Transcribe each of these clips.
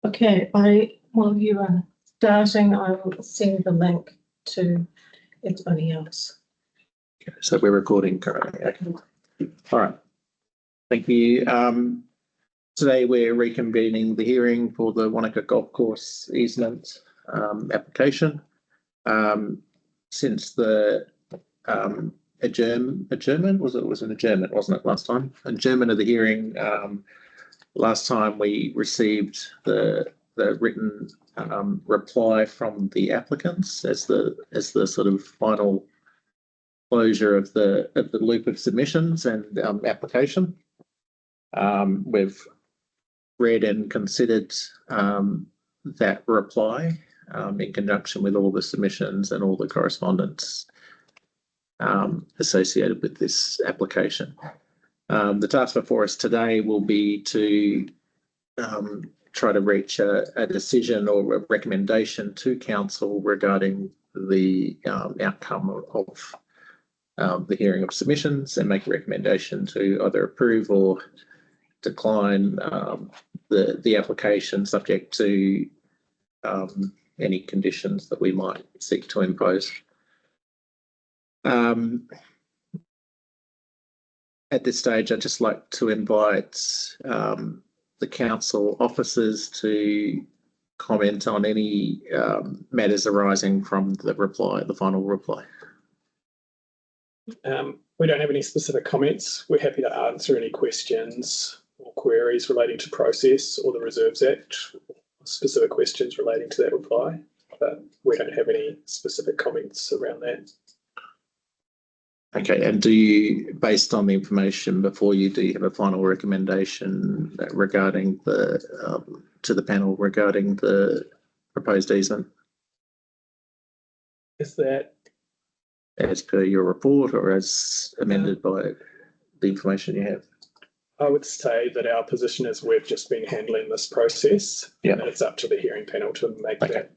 Okay, while you are starting, I will send the link to everybody else. Okay, so we're recording currently. Okay. All right. Thank you. Today we're reconvening the hearing for the Wānaka Golf Course easement application. Since the adjournment, was an adjournment, wasn't it, last time? Adjournment of the hearing. Last time we received the written reply from the applicants as the sort of final closure of the loop of submissions and application. We've read and considered that reply in conjunction with all the submissions and all the correspondence associated with this application. The task before us today will be to try to reach a decision or a recommendation to council regarding the outcome of the hearing of submissions and make a recommendation to either approve or decline the application, subject to any conditions that we might seek to impose. At this stage, I'd just like to invite the council officers to comment on any matters arising from the final reply. We don't have any specific comments. We're happy to answer any questions or queries relating to process or the Reserves Act, specific questions relating to that reply, but we don't have any specific comments around that. Okay, and do you, based on the information before you, do you have a final recommendation regarding to the panel regarding the proposed easement? Is that as per your report or as amended by the information you have? I would say that our position is we've just been handling this process, and it's up to the hearing panel to make that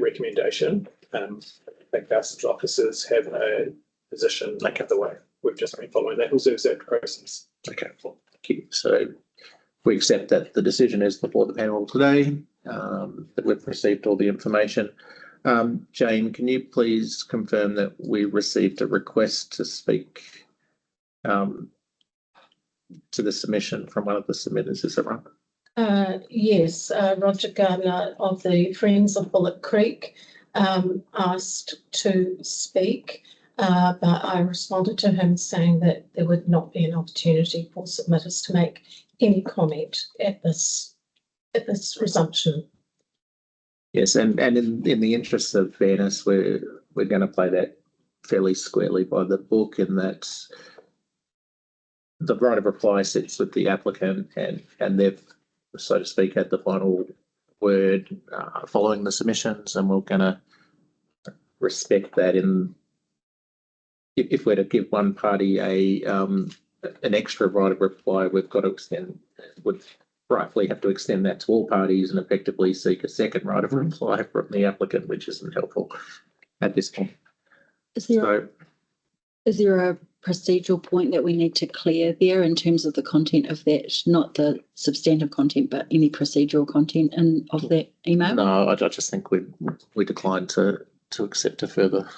recommendation. I think Gus's officers have a position the way. We've just been following that Reserves Act process. Okay, well, thank you. So we accept that the decision is before the panel today, that we've received all the information. Jane, can you please confirm that we received a request to speak to the submission from one of the submitters? Is that right? Yes, Roger Gardner of the Friends of Bullock Creek asked to speak, but I responded to him saying that there would not be an opportunity for submitters to make any comment at this resumption. Yes, and in the interest of fairness, we're going to play that fairly squarely by the book, in that the right of reply sits with the applicant, and they've, so to speak, had the final word following the submissions, and we're going to respect that. If we're to give one party an extra right of reply, we've got to would rightfully have to extend that to all parties and effectively seek a second right of reply from the applicant, which isn't helpful at this point. Is there a procedural point that we need to clear there in terms of the content of that, not the substantive content, but any procedural content of that email? No, I just think we declined to accept a further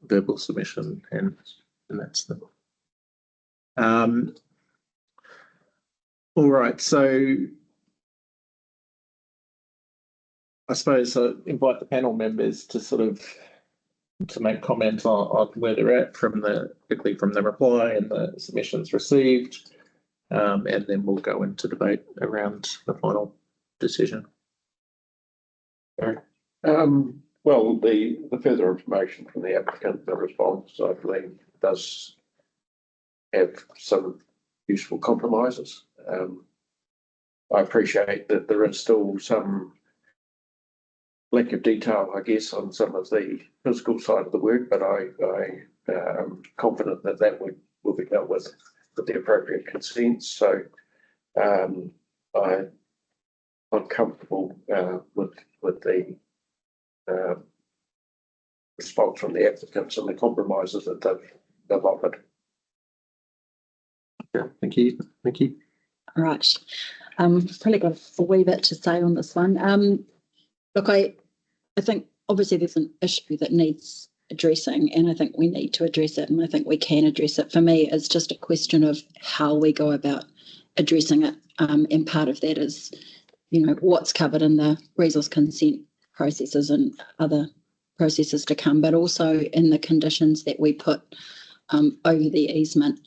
verbal submission, and that's the. All right, so I suppose I invite the panel members to to make comment on where they're at particularly from the reply and the submissions received, and then we'll go into debate around the final decision. Well, the further information from the applicant, the response, I believe, does have some useful compromises. I appreciate that there is still some lack of detail, I guess, on some of the physical side of the work, but I am confident that will be dealt with the appropriate consents. So I'm comfortable with the response from the applicants and the compromises that they've offered. Yeah, thank you. All right. Probably got a wee bit to say on this one. Look, I think obviously there's an issue that needs addressing, and I think we need to address it, and I think we can address it. For me, it's just a question of how we go about addressing it, and part of that is, you know, what's covered in the resource consent processes and other processes to come, but also in the conditions that we put over the easement.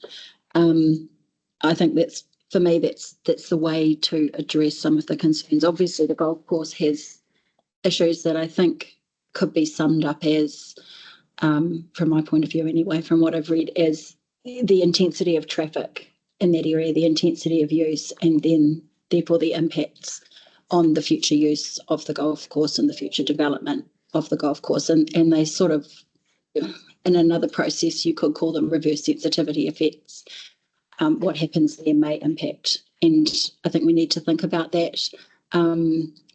I think that's, for me, that's the way to address some of the concerns. Obviously, the golf course has issues that I think could be summed up as, from my point of view anyway, from what I've read, as the intensity of traffic in that area, the intensity of use, and then therefore the impacts on the future use of the golf course and the future development of the golf course. And they sort of, in another process, you could call them reverse sensitivity effects. What happens there may impact. And I think we need to think about that.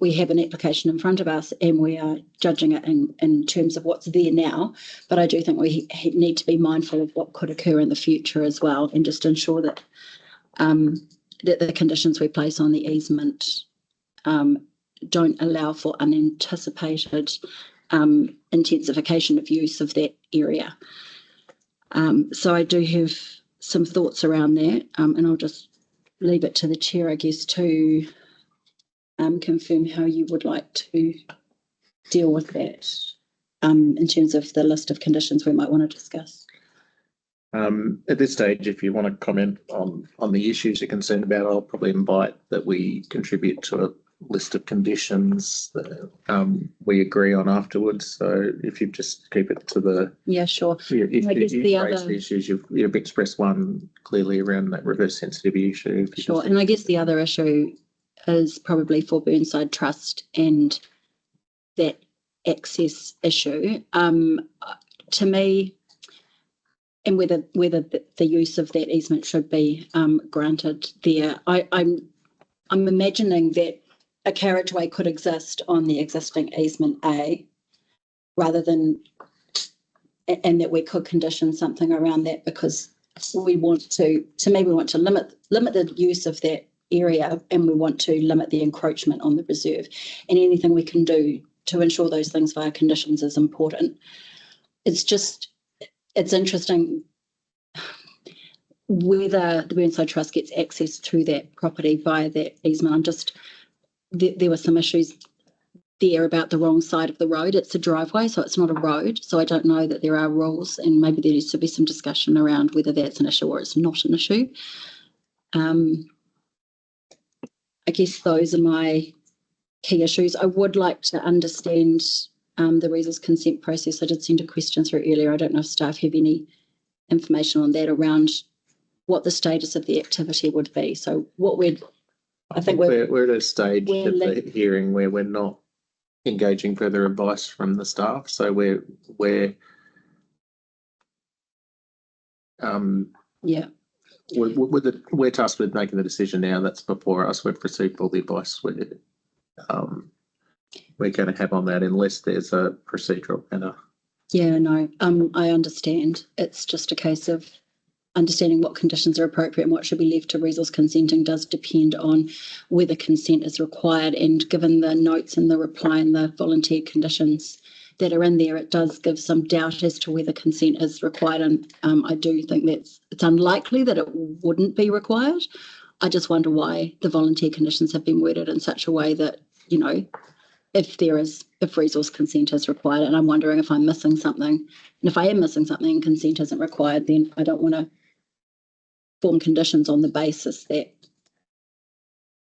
We have an application in front of us and we are judging it in terms of what's there now. But I do think we need to be mindful of what could occur in the future as well, and just ensure that that the conditions we place on the easement don't allow for unanticipated intensification of use of that area. So I do have some thoughts around that, and I'll just leave it to the chair, I guess, to confirm how you would like to deal with that in terms of the list of conditions we might want to discuss. At this stage, if you want to comment on the issues you're concerned about, I'll probably invite that we contribute to a list of conditions that we agree on afterwards. So if you just keep it to the... Yeah, sure. If I guess you the raise other... the issues, you've expressed one clearly around that reverse sensitivity issue. Sure, and I guess the other issue is probably for Burnside Trust and that access issue. To me, and whether the use of that easement should be granted there, I'm imagining that a carriageway could exist on the existing easement A, rather than, and that we could condition something around that, because we want to limit the use of that area, and we want to limit the encroachment on the reserve, and anything we can do to ensure those things via conditions is important. It's interesting whether the Burnside Trust gets access to that property via that easement. There were some issues there about the wrong side of the road. It's a driveway, so it's not a road. So I don't know that there are rules, and maybe there needs to be some discussion around whether that's an issue or it's not an issue. I guess those are my key issues. I would like to understand the resource consent process. I did send a question through earlier. I don't know if staff have any information on that around what the status of the activity would be. So what we're at a stage of the hearing where we're not engaging further advice from the staff. So we're tasked with making the decision now. That's before us. We've received all the advice we're going to have on that, unless there's a procedural matter. Yeah, no, I understand. It's just a case of understanding what conditions are appropriate and what should be left to resource consenting does depend on whether consent is required. And given the notes in the reply and the volunteer conditions that are in there, it does give some doubt as to whether consent is required. And I do think it's unlikely that it wouldn't be required. I just wonder why the volunteer conditions have been worded in such a way that, you know, if resource consent is required, and I'm wondering if I'm missing something. And if I am missing something and consent isn't required, then I don't want to form conditions on the basis that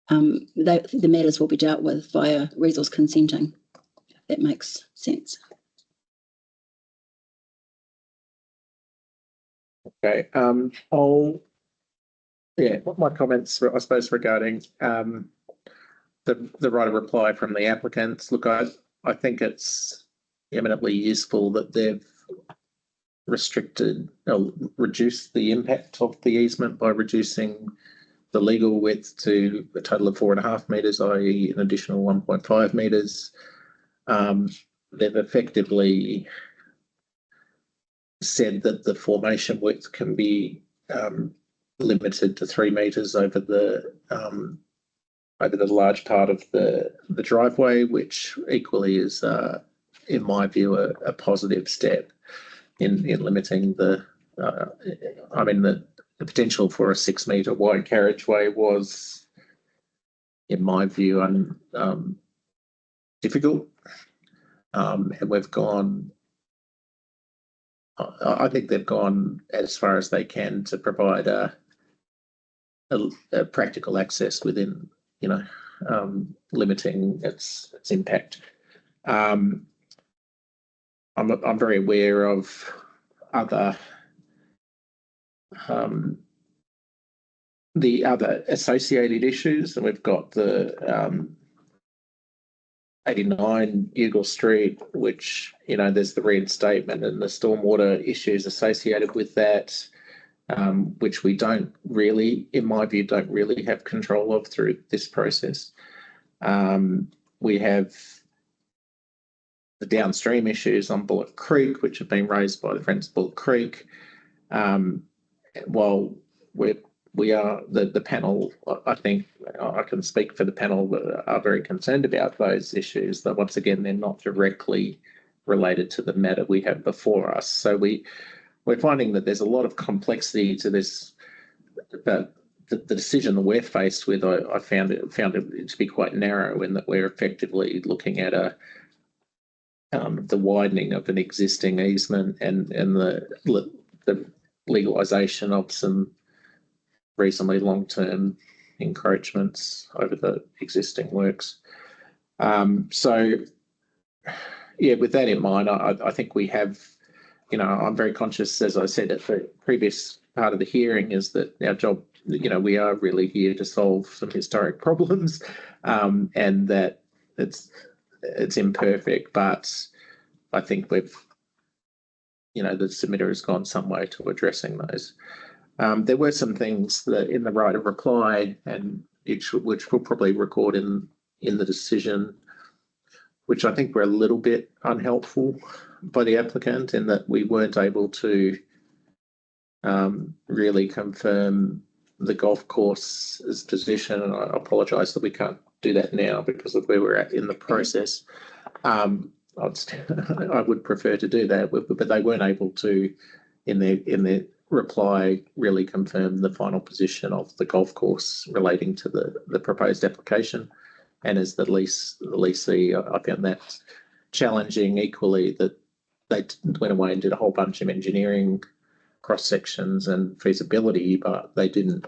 the matters will be dealt with via resource consenting, if that makes sense. Okay. What my comments, I suppose, regarding the right of reply from the applicants. Look, I think it's eminently useful that they've reduced the impact of the easement by reducing the legal width to a total of 4.5 metres, i.e. an additional 1.5 metres. They've effectively said that the formation width can be limited to 3 metres over the over the large part of the driveway, which equally is, in my view, a positive step in limiting the potential for a 6 metre wide carriageway was, in my view, difficult. And we've gone, I think they've gone as far as they can to provide a practical access within, limiting its impact. I'm very aware of other the other associated issues, and we've got the 89 Eagle Street, which, there's the reinstatement and the stormwater issues associated with that, which we don't really, in my view, don't really have control of through this process. We have the downstream issues on Bullock Creek, which have been raised by the Friends of Bullock Creek. While we are the panel, I think I can speak for the panel, are very concerned about those issues, that once again they're not directly related to the matter we have before us. So we're finding that there's a lot of complexity to this. But the decision that we're faced with, I found it to be quite narrow, in that we're effectively looking at the widening of an existing easement and the legalisation of some reasonably long-term encroachments over the existing works. So, yeah, with that in mind, I think we have, I'm very conscious, as I said at the previous part of the hearing, is that our job, we are really here to solve some historic problems, and that it's imperfect, but I think we've, the submitter has gone some way to addressing those. There were some things that in the right of reply, and which we'll probably record in the decision, which I think were a little bit unhelpful by the applicant, in that we weren't able to really confirm the golf course's position, and I apologise that we can't do that now because of where we're at in the process. I would prefer to do that, but they weren't able to, in their reply, really confirm the final position of the golf course relating to the proposed application. And as the leasee, I found that challenging equally, that they went away and did a whole bunch of engineering cross sections and feasibility, but they didn't,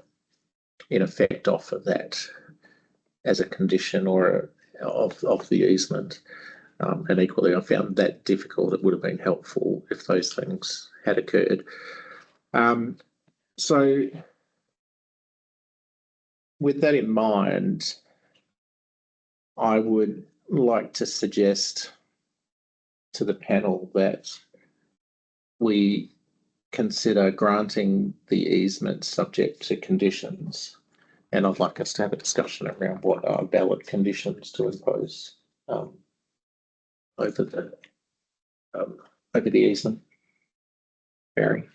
in effect, offer that as a condition or of the easement. And equally, I found that difficult. It would have been helpful if those things had occurred. So with that in mind, I would like to suggest to the panel that we consider granting the easement subject to conditions. And I'd like us to have a discussion around what are valid conditions to impose over the easement. Barry?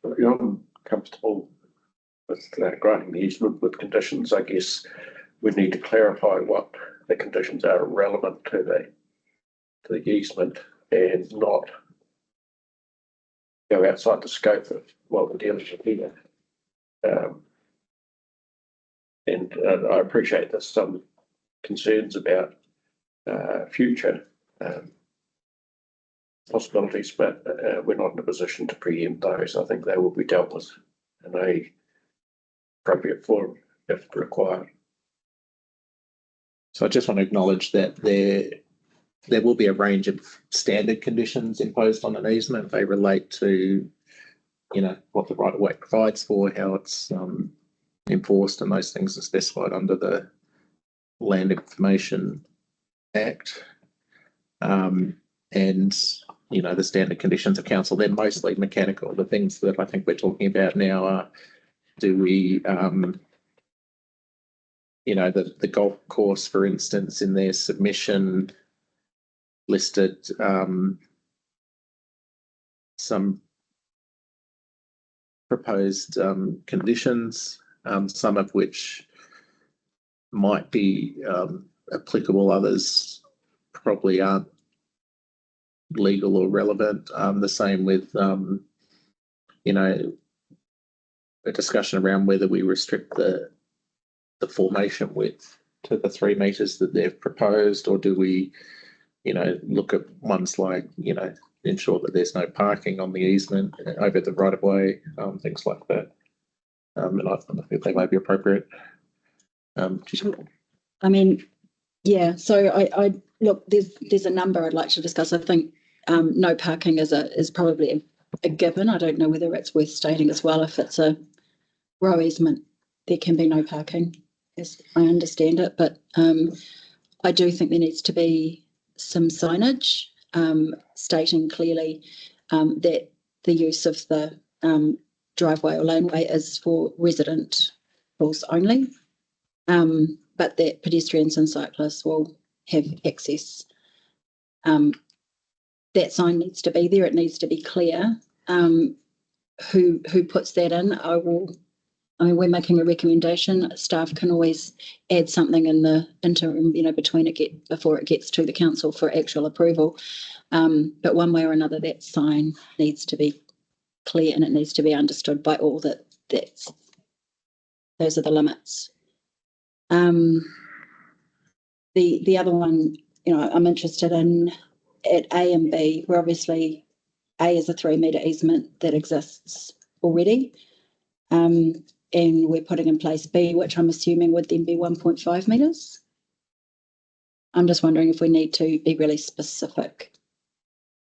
I'm comfortable with granting the easement with conditions. I guess we need to clarify what the conditions are relevant to the easement, and not go outside the scope of what we're dealing with here. And I appreciate there's some concerns about future possibilities, but we're not in a position to preempt those. I think they will be dealt with in a appropriate form if required. So I just want to acknowledge that there will be a range of standard conditions imposed on an easement. They relate to, what the right of way provides for, how it's enforced, and those things are specified under the Land Information Act. And the standard conditions of council, they're mostly mechanical. The things that I think we're talking about now are, do we, the golf course, for instance, in their submission listed some proposed conditions, some of which might be applicable, others probably aren't legal or relevant. The same with, you know, a discussion around whether we restrict the formation width to the 3 metres that they've proposed, or do we, you know, look at ones like, you know, ensure that there's no parking on the easement over the right of way, things like that. And I think they may be appropriate. I mean, yeah, so I look, there's a number I'd like to discuss. I think no parking is probably a given. I don't know whether it's worth stating as well. If it's a row easement, there can be no parking, as I understand it. But I do think there needs to be some signage stating clearly that the use of the driveway or laneway is for residents only, but that pedestrians and cyclists will have access. That sign needs to be there. It needs to be clear. Who puts that in? I mean, we're making a recommendation. Staff can always add something in the interim, you know, before it gets to the council for actual approval. But one way or another, that sign needs to be clear and it needs to be understood by all that those are the limits. The other one, you know, I'm interested in at A and B, where obviously A is a 3 metre easement that exists already. And we're putting in place B, which I'm assuming would then be 1.5 metres. I'm just wondering if we need to be really specific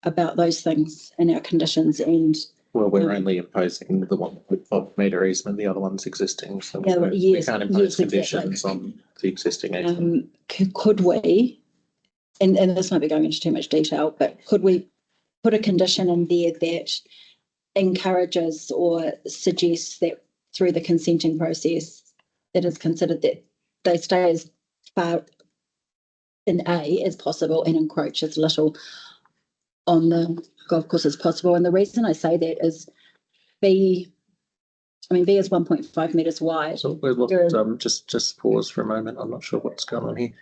about those things in our conditions. And well, we're only imposing the 1.5 metre easement, the other one's existing, so yeah, we can't impose conditions exactly on the existing easement. Could we, and this might be going into too much detail, but could we put a condition in there that encourages or suggests that through the consenting process that is considered that they stay as far in A as possible and encroach as little on the golf course as possible? And the reason I say that is B is 1.5 metres wide. So we'll just pause for a moment. I'm not sure what's going on here.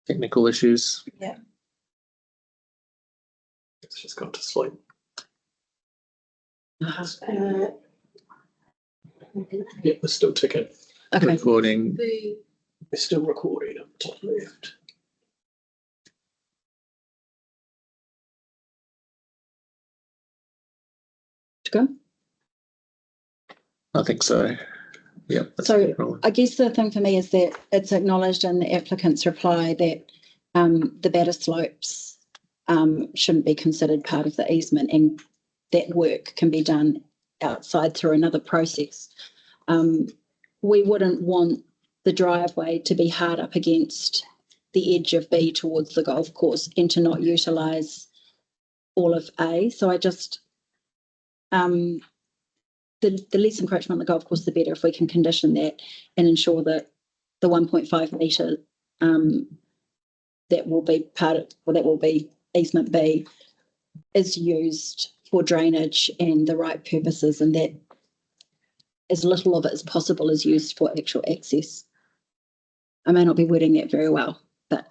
Technical issues. Yeah. It's just gone to sleep. Uh, Yeah, we're still ticking. Okay. Recording. We're still recording up top left. To go. I think so. Yeah. So I guess the thing for me is that it's acknowledged in the applicant's reply that the batter slopes shouldn't be considered part of the easement, and that work can be done outside through another process. We wouldn't want the driveway to be hard up against the edge of B towards the golf course and to not utilise all of A. So I just, the less encroachment on the golf course, the better, if we can condition that and ensure that the 1.5 metre that will be part of, or that will be easement B, is used for drainage and the right purposes, and that as little of it as possible is used for actual access. I may not be wording that very well, but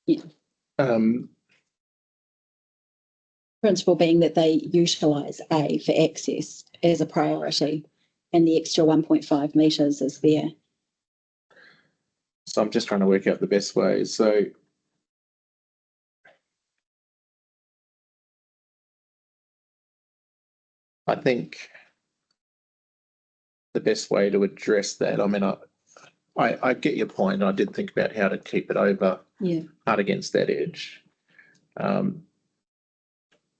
yeah. Principle being that they utilise A for access as a priority, and the extra 1.5 metres is there. So I'm just trying to work out the best way. So I think the best way to address that, I mean, I get your point. I did think about how to keep it over, hard against that edge.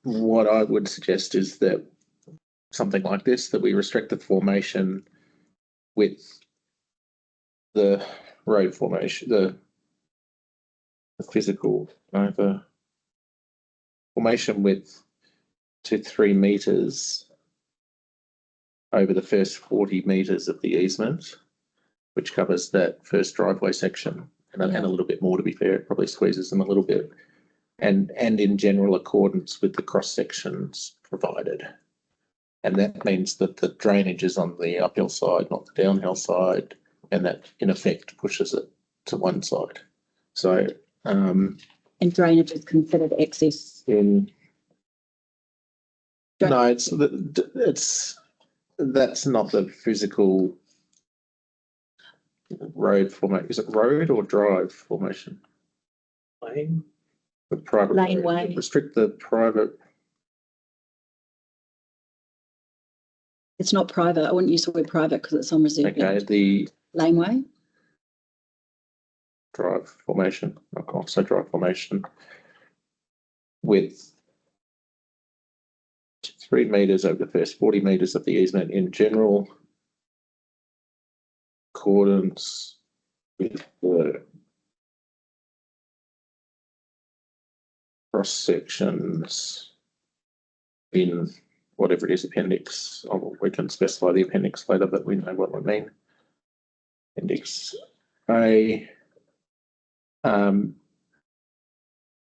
What I would suggest is that something like this, that we restrict the formation with the road formation, the physical, the formation width to 3 metres over the first 40 metres of the easement, which covers that first driveway section. and a little bit more, to be fair. It probably squeezes them a little bit. And in general accordance with the cross sections provided. And that means that the drainage is on the uphill side, not the downhill side, and that in effect pushes it to one side. So And drainage is considered access. No, it's that's not the physical road formation. Is it road or drive formation? Lane. The private Laneway. road. Restrict the private. It's not private. I wouldn't use the word private because it's on reserve. Okay, land. the Laneway. drive formation. Okay, so drive formation with 3 metres over the first 40 metres of the easement in general accordance with the cross sections in whatever it is, appendix. We can specify the appendix later, but we know what we mean. Appendix A. And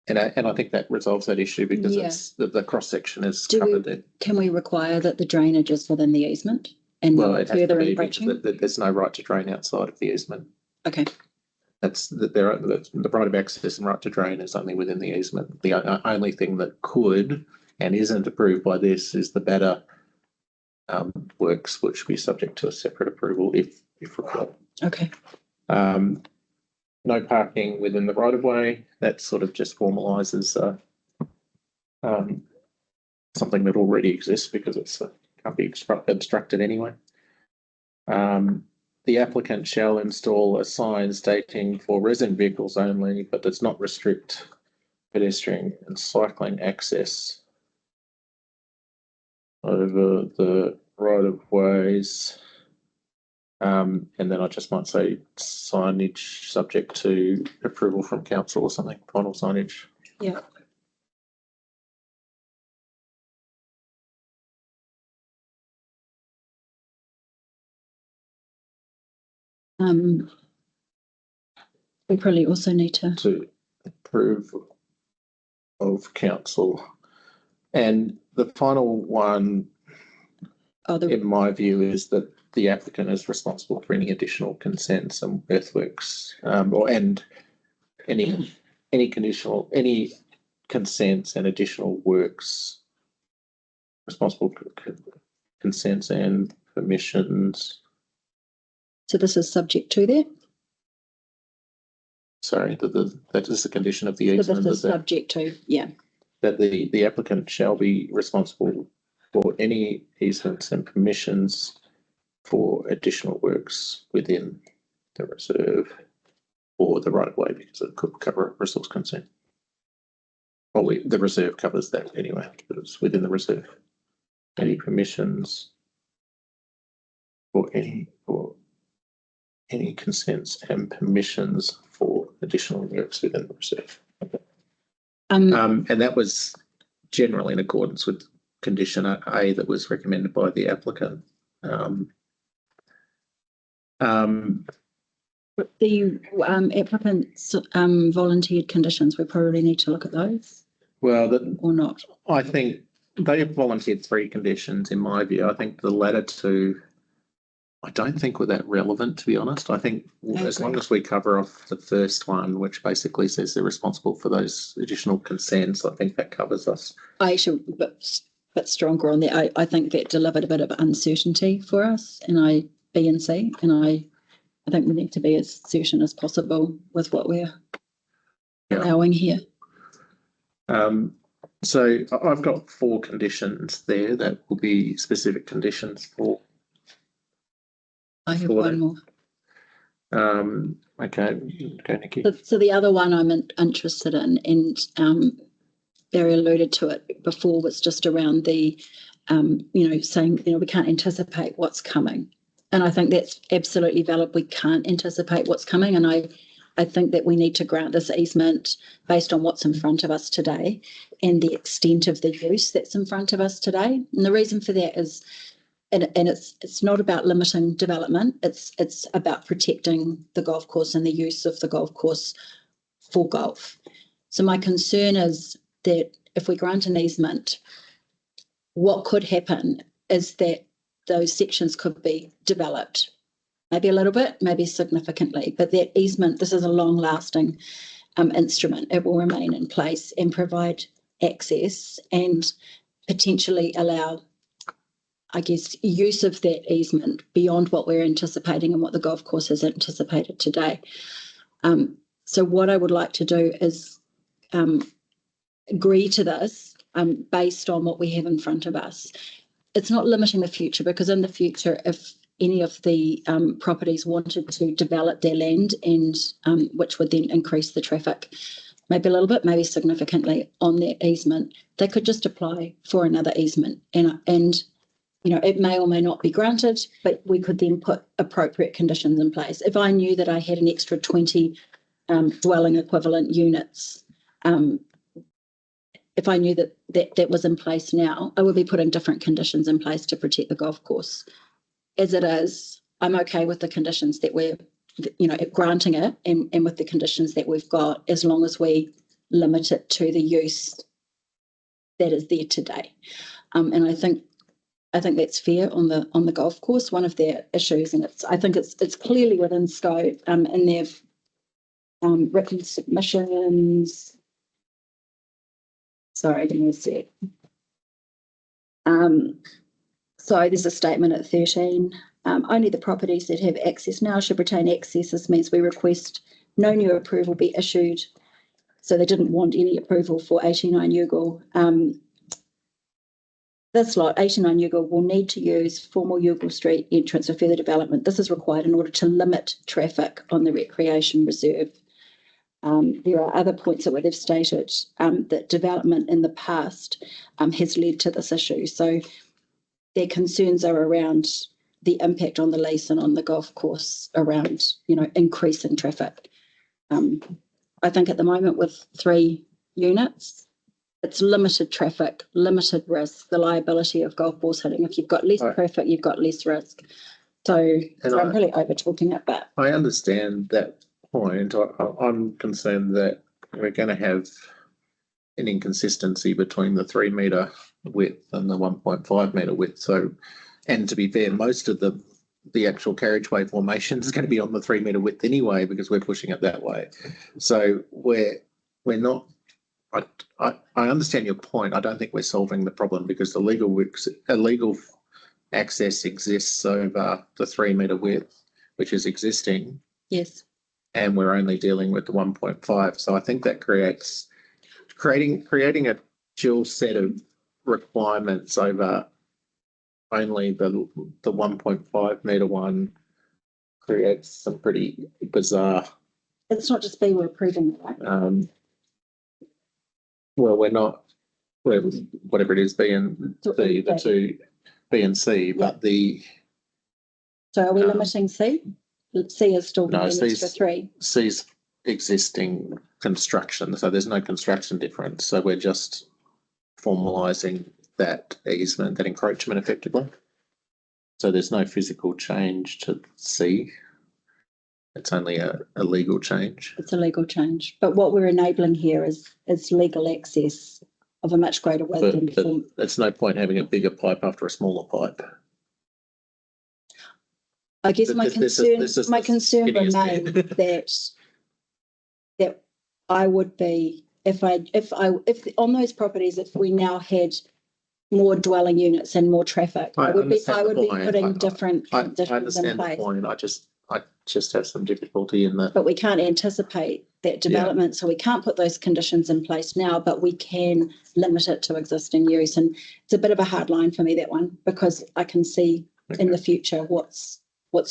I think that resolves that issue because it's the cross section is covered there. Can we require that the drainage is within the easement and Well, not it has to further be encroaching? because there's no right to drain outside of the easement. Okay. That's the right of access and right to drain is only within the easement. The only thing that could and isn't approved by this is the better works, which will be subject to a separate approval if required. Okay. No parking within the right of way. That sort of just formalises something that already exists because it's can't be obstructed anyway. The applicant shall install a sign stating for resident vehicles only, but does not restrict pedestrian and cycling access over the right of ways. And then I just might say signage subject to approval from council or something, final signage. Yeah. We probably also need to approve of council. And the final one, in my view, is that the applicant is responsible for any additional consents and earthworks, and any consents and additional works, responsible for consents and permissions. So this is subject to that? Sorry, that is the condition of the So easement. this is subject to, yeah. That the applicant shall be responsible for any easements and permissions for additional works within the reserve or the right of way, because it could cover a resource consent. Well, the reserve covers that anyway, but it's within the reserve. Any permissions or any consents and permissions for additional works within the reserve. And that was generally in accordance with condition A that was recommended by the applicant. The applicant's volunteered conditions, we probably need to look at those. Well, or not. I think they volunteered 3 conditions in my view. I think the latter 2, I don't think were that relevant, to be honest. I think as long as we cover off the first one, which basically says they're responsible for those additional consents, I think that covers us. I actually bit stronger on that. I think that delivered a bit of uncertainty for us in B and C, and I think we need to be as certain as possible with what we're allowing here. So I've got 4 conditions there that will be specific conditions for. I have one more. Okay, Nikki. So the other one I'm interested in, and Barry alluded to it before, was just around the, saying, we can't anticipate what's coming. And I think that's absolutely valid. We can't anticipate what's coming. And I think that we need to grant this easement based on what's in front of us today and the extent of the use that's in front of us today. And the reason for that is and it's not about limiting development. It's about protecting the golf course and the use of the golf course for golf. So my concern is that if we grant an easement, what could happen is that those sections could be developed, maybe a little bit, maybe significantly, but that easement, this is a long-lasting instrument. It will remain in place and provide access and potentially allow, I guess, use of that easement beyond what we're anticipating and what the golf course has anticipated today. So what I would like to do is agree to this based on what we have in front of us. It's not limiting the future, because in the future, if any of the properties wanted to develop their land, and which would then increase the traffic, maybe a little bit, maybe significantly on that easement, they could just apply for another easement, and you know, it may or may not be granted, but we could then put appropriate conditions in place. If I knew that I had an extra 20 dwelling equivalent units, if I knew that was in place now, I would be putting different conditions in place to protect the golf course. As it is, I'm okay with the conditions that we're, you know, granting it, and with the conditions that we've got, as long as we limit it to the use that is there today. And I think that's fair on the golf course. One of their issues, and I think it's clearly within scope, and they've written submissions. Sorry, give me a sec. So there's a statement at 13. Only the properties that have access now should retain access. This means we request no new approval be issued. So they didn't want any approval for 89 Youghal. This lot, 89 Youghal, will need to use formal Youghal Street entrance for further development. This is required in order to limit traffic on the recreation reserve. There are other points that they've stated that development in the past has led to this issue. So their concerns are around the impact on the lease and on the golf course around, you know, increasing traffic. I think at the moment with 3 units, it's limited traffic, limited risk, the liability of golf balls hitting. If you've got less traffic, you've got less risk. So I'm really over talking it, but I understand that point. I'm concerned that we're going to have an inconsistency between the 3 metre width and the 1.5 metre width. So, and to be fair, most of the actual carriageway formation is going to be on the 3 metre width anyway, because we're pushing it that way. So we're not. I understand your point. I don't think we're solving the problem, because the legal access exists over the 3 metre width, which is existing. yes. And we're only dealing with the 1.5. So I think that creating a dual set of requirements over only the 1.5 metre one creates some pretty bizarre. It's not just B, we're approving it, right? Well, we're not, whatever it is, B and C, the 2 B and C, but So are we limiting C? C is still no, an extra 3. C's existing construction, so there's no construction difference. So we're just formalising that easement, that encroachment effectively. So there's no physical change to C. It's only a legal change. It's a legal change. But what we're enabling here is legal access of a much greater width than before. It's no point having a bigger pipe after a smaller pipe. I guess my concern remains that I would be, if on those properties, if we now had more dwelling units and more traffic, I would be putting different conditions in place. I understand the point. I just have some difficulty in that. But we can't anticipate that development, so we can't put those conditions in place now, but we can limit it to existing use. And it's a bit of a hard line for me, that one, because I can see in the future what's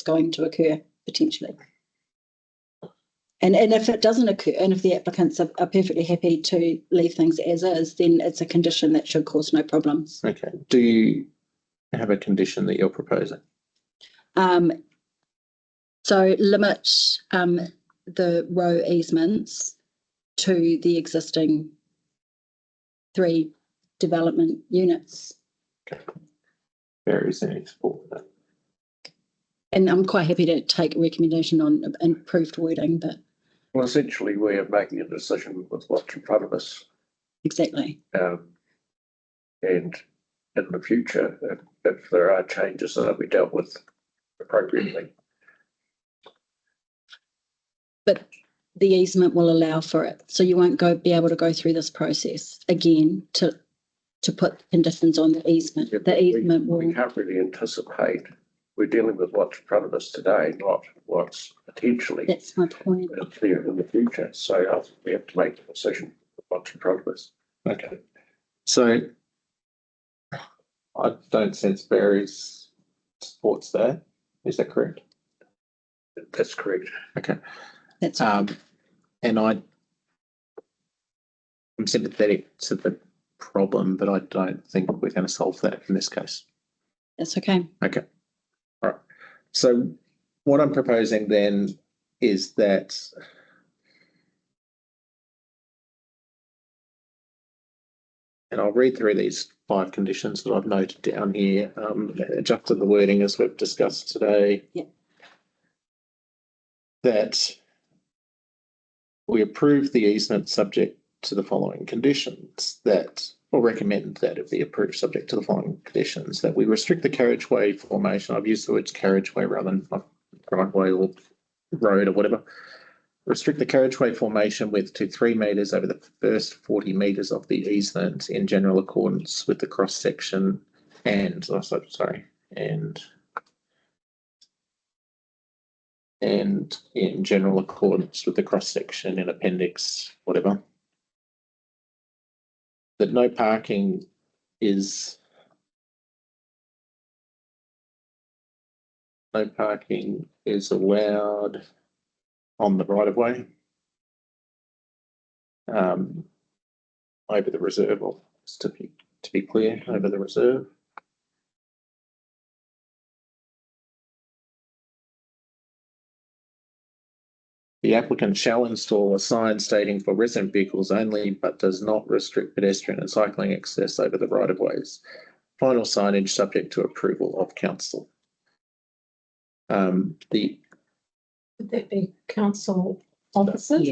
going to occur potentially. And if it doesn't occur, and if the applicants are perfectly happy to leave things as is, then it's a condition that should cause no problems. Okay. Do you have a condition that you're proposing? So limit the row easements to the existing 3 development units. Okay. there is any support for that. And I'm quite happy to take a recommendation on improved wording, but Well, essentially, we are making a decision with what's in front of us. exactly. And in the future, if there are changes, that will be dealt with appropriately. But the easement will allow for it. So you won't be able to go through this process again to put conditions on the easement. The easement We will, can't really anticipate. We're dealing with what's in front of us today, not what's potentially that's my point. there in the future. So we have to make a decision with what's in front of us. Okay. So I don't sense Barry's supports that. Is that correct? That's correct. Okay. That's And I'm sympathetic to the problem, but I don't think we're going to solve that in this case. that's okay. Okay. All right. So what I'm proposing then is that and I'll read through these 5 conditions that I've noted down here, adjusted the wording as we've discussed today. Yeah. That we approve the easement subject to the following conditions, or recommend that it be approved subject to the following conditions, that we restrict the carriageway formation. I've used the words carriageway rather than driveway or road or whatever. Restrict the carriageway formation width to 3 metres over the first 40 metres of the easement in general accordance with the cross section and in general accordance with the cross section in appendix whatever. That no parking is allowed on the right of way over the reserve, or to be clear, over the reserve. The applicant shall install a sign stating for resident vehicles only, but does not restrict pedestrian and cycling access over the right of ways. Final signage subject to approval of council. Would that be council officers?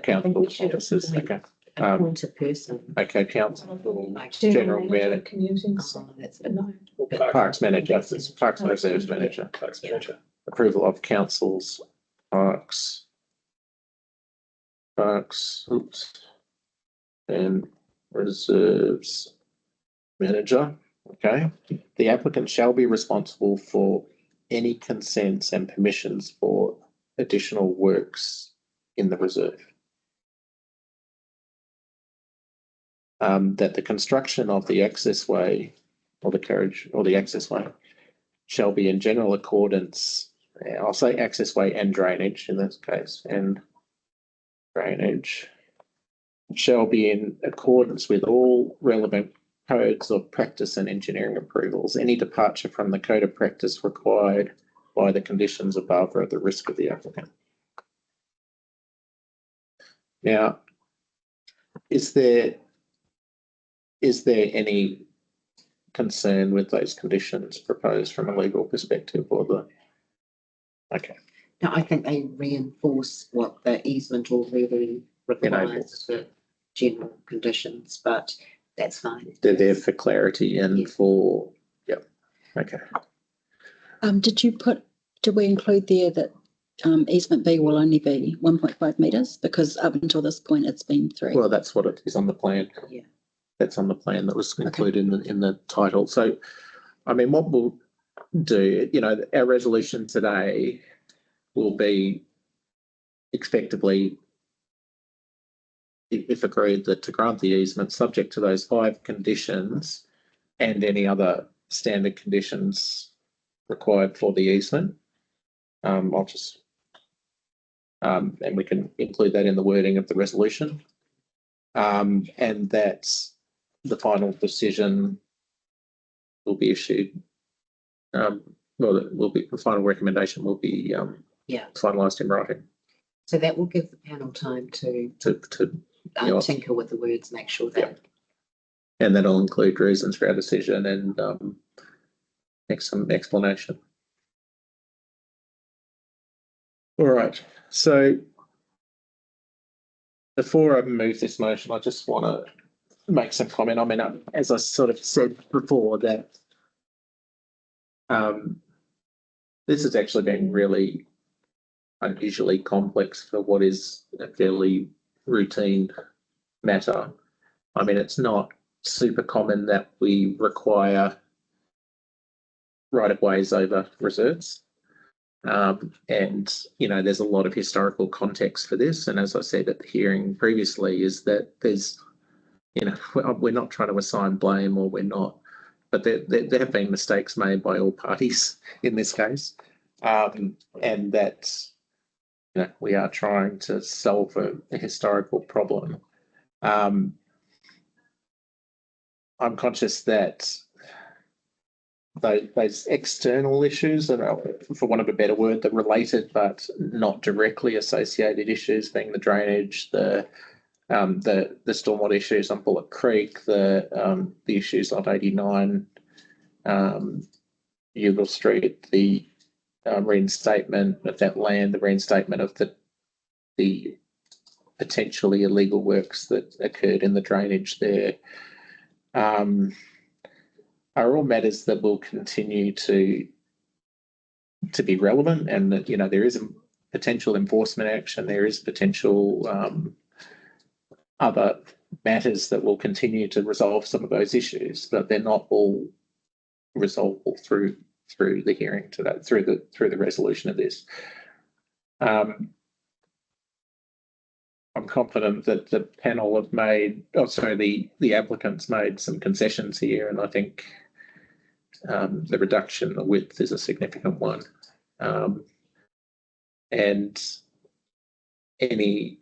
Council officers. Okay. Appoint a person. Okay, council, Like general manager, Commuting. That's No. parks manager, parks and reserves manager. Parks manager. Approval of council's parks, and reserves manager. Okay. The applicant shall be responsible for any consents and permissions for additional works in the reserve. That the construction of the accessway or the carriage or the accessway shall be in general accordance. I'll say accessway and drainage in this case, and drainage shall be in accordance with all relevant codes of practice and engineering approvals. Any departure from the code of practice required by the conditions above are at the risk of the applicant. Now, is there any concern with those conditions proposed from a legal perspective or the? Okay. No, I think they reinforce what the easement already requires for general conditions, but that's fine. They're there for clarity and for, okay. Did we include there that easement B will only be 1.5 metres? Because up until this point, it's been 3. Well, that's what it is on the plan. Yeah. That's on the plan that was included in the title. So, I mean, what we'll do, our resolution today will be effectively, if agreed, that to grant the easement subject to those 5 conditions and any other standard conditions required for the easement. I'll just, and we can include that in the wording of the resolution. And that's the final decision will be issued. The final recommendation will be finalised in writing. So that will give the panel time to tinker with the words, make sure that. And that'll include reasons for our decision and some explanation. All right, so before I move this motion, I just want to make some comment. I mean, as I sort of said before, that this has actually been really unusually complex for what is a fairly routine matter. I mean, it's not super common that we require right-of-ways over reserves. And, you know, there's a lot of historical context for this. And as I said at the hearing previously, is that there's, you know, we're not trying to assign blame, or we're not, but there have been mistakes made by all parties in this case. And that, you know, we are trying to solve a historical problem. I'm conscious that those external issues, for want of a better word, the related but not directly associated issues, being the drainage, the stormwater issues on Bullock Creek, the issues on 89 Yugle Street, the reinstatement of that land, the reinstatement of the potentially illegal works that occurred in the drainage there, are all matters that will continue to be relevant, and that, you know, there is a potential enforcement action, there is potential other matters that will continue to resolve some of those issues, but they're not all resolvable through the hearing today, through the resolution of this. I'm confident that the panel have made, the applicants made some concessions here, and I think the reduction in the width is a significant one. And any,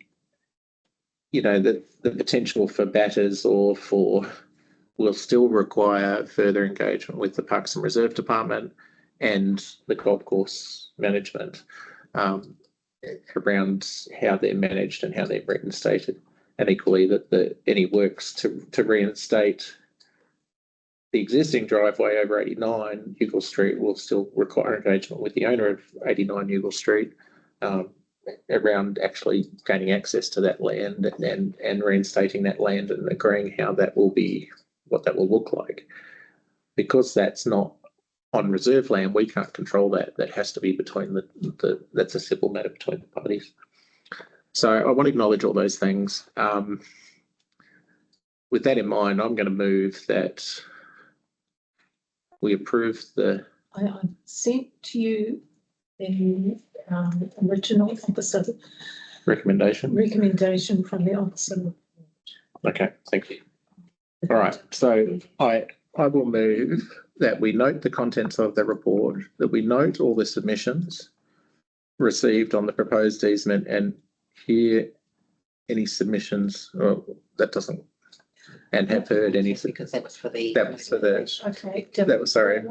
you know, the potential for batters or for will still require further engagement with the Parks and Reserve Department and the golf course management around how they're managed and how they're reinstated. And equally that any works to reinstate the existing driveway over 89 Yugle Street will still require engagement with the owner of 89 Yugle Street around actually gaining access to that land and reinstating that land and agreeing how that will be, what that will look like. Because that's not on reserve land, we can't control that. That has to be between that's a civil matter between the parties. So I want to acknowledge all those things. With that in mind, I'm going to move that we approve the. I sent to you the original officer recommendation from the officer. Okay, thank you. All right, so I will move that we note the contents of the report, that we note all the submissions received on the proposed easement, and hear any submissions that doesn't, and have heard any. Because that was for the. Okay. That was, sorry.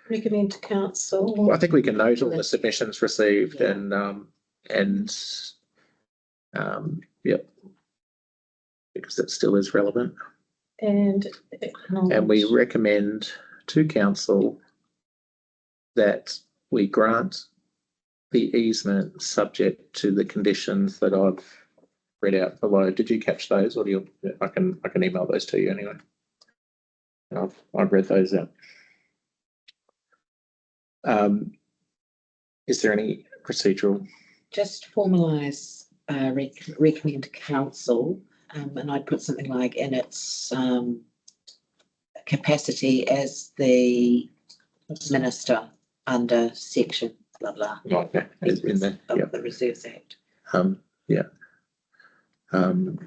Recommend to council. Well, I think we can note all the submissions received, yeah. Yep, because it still is relevant. And we recommend to council that we grant the easement subject to the conditions that I've read out below. Did you catch those, or do you? I can email those to you anyway. I've read those out. Is there any procedural? Just formalise, recommend to council, and I'd put something like in its capacity as the minister under section blah blah. Okay, in there. Of the Reserves Act. Yeah. Do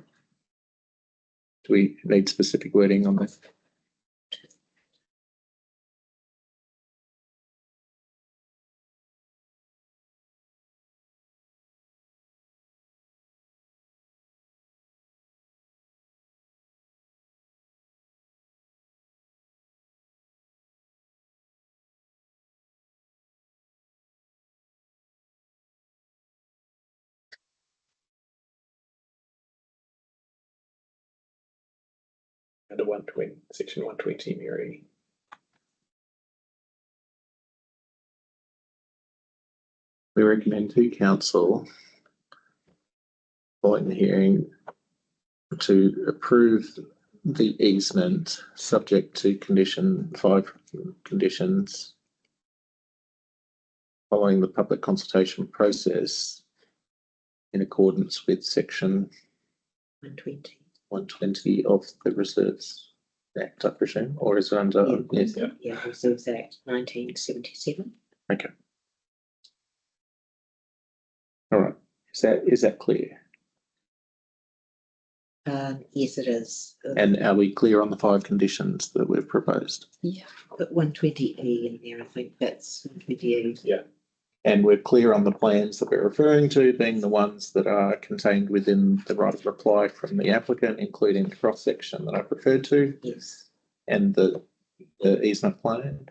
we need specific wording on this? Under 120, section 120, Mary. we recommend to council, following the hearing, to approve the easement subject to 5 conditions following the public consultation process in accordance with section 120 of the Reserves Act, I presume, or is it under? Yes. Yeah, Reserves Act 1977. Okay. All right. Is that clear? Yes, it is. And are we clear on the 5 conditions that we've proposed? Yeah. Put 120E in there. I think that's 120E. Yeah. And we're clear on the plans that we're referring to being the ones that are contained within the right of reply from the applicant, including the cross section that I've referred to, Yes. and the easement plan.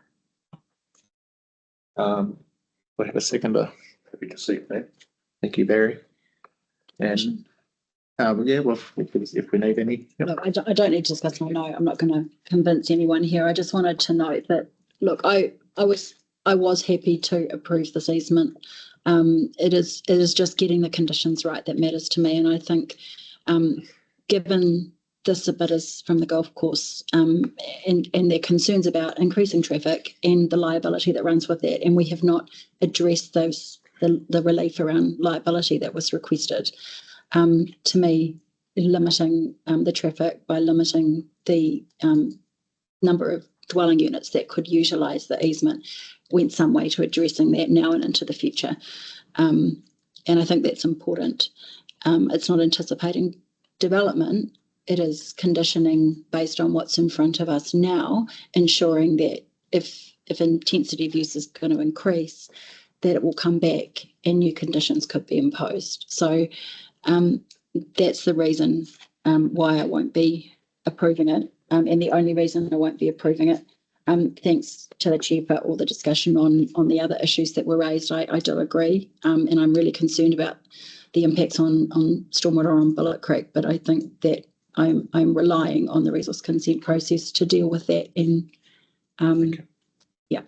We have a seconder. Happy to see that. Thank you, Barry. And yeah, well, if we need any. Yep. Look, I don't need to discuss my note. I'm not going to convince anyone here. I just wanted to note that, look, I was happy to approve this easement. It is just getting the conditions right that matters to me. And I think given this a bit is from the golf course and their concerns about increasing traffic and the liability that runs with that, and we have not addressed the relief around liability that was requested. To me, limiting the traffic by limiting the number of dwelling units that could utilise the easement went some way to addressing that now and into the future. And I think that's important. It's not anticipating development. It is conditioning based on what's in front of us now, ensuring that if intensity of use is going to increase, that it will come back and new conditions could be imposed. So that's the reason why I won't be approving it, and the only reason I won't be approving it. Thanks to the Chair for all the discussion on the other issues that were raised. I do agree, and I'm really concerned about the impacts on stormwater on Bullock Creek, but I think that I'm relying on the resource consent process to deal with that. And yeah,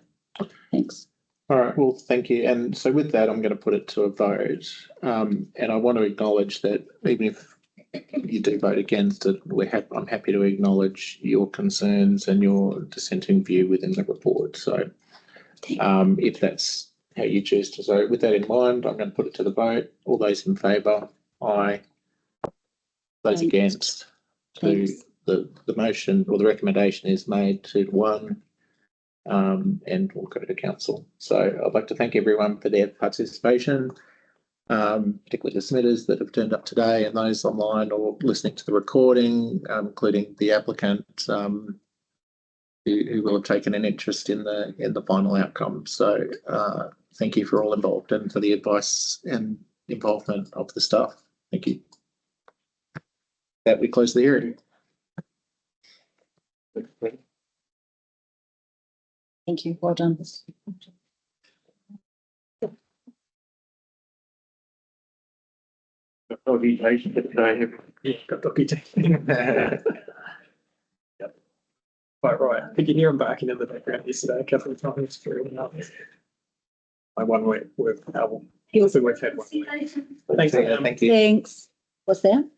thanks. All right, well, thank you. And so with that, I'm going to put it to a vote. And I want to acknowledge that even if you do vote against it, I'm happy to acknowledge your concerns and your dissenting view within the report. So if that's how you choose to vote, with that in mind, I'm going to put it to the vote. All those in favour, aye. Those against, the motion or the recommendation is made 2-1. And we'll go to council. So I'd like to thank everyone for their participation, particularly the submitters that have turned up today and those online or listening to the recording, including the applicant who will have taken an interest in the final outcome. So thank you for all involved and for the advice and involvement of the staff. Thank you. That we close the hearing. Thank you. Well done. Yeah, got doggy taking. Yep. Quite right. I could hear him barking in the background yesterday a couple of times for my 1 week with album. We've had 1 week. Thanks. Thank you. Thanks. What's that?